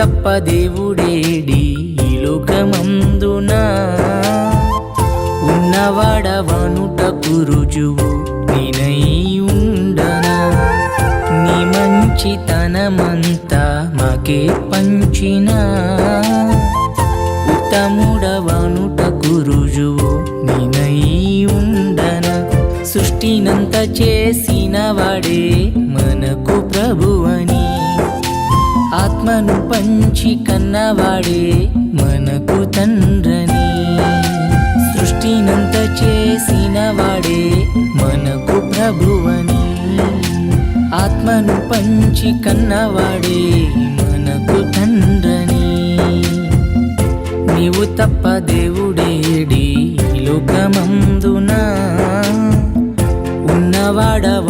తప్ప దేవుడేడి ఈ లోకమందున ఉన్నవాడవనుటకు రుజువు నేనై ఉండనా నీ మంచితనమంతా మాకే పంచినా ఉత్తముడవనుటకు రుజువు నేనై ఉండనా సృష్టినంత చేసిన వాడే మనకు ప్రభువని ఆత్మను పంచి కన్నవాడే మనకు తండ్రని సృష్టినంత చేసిన వాడే మనకు ప్రభువని ఆత్మను పంచి కన్నవాడే మనకు తండ్రని నీవు తప్ప దేవుడేడి లోకమందున ఉన్నవాడవ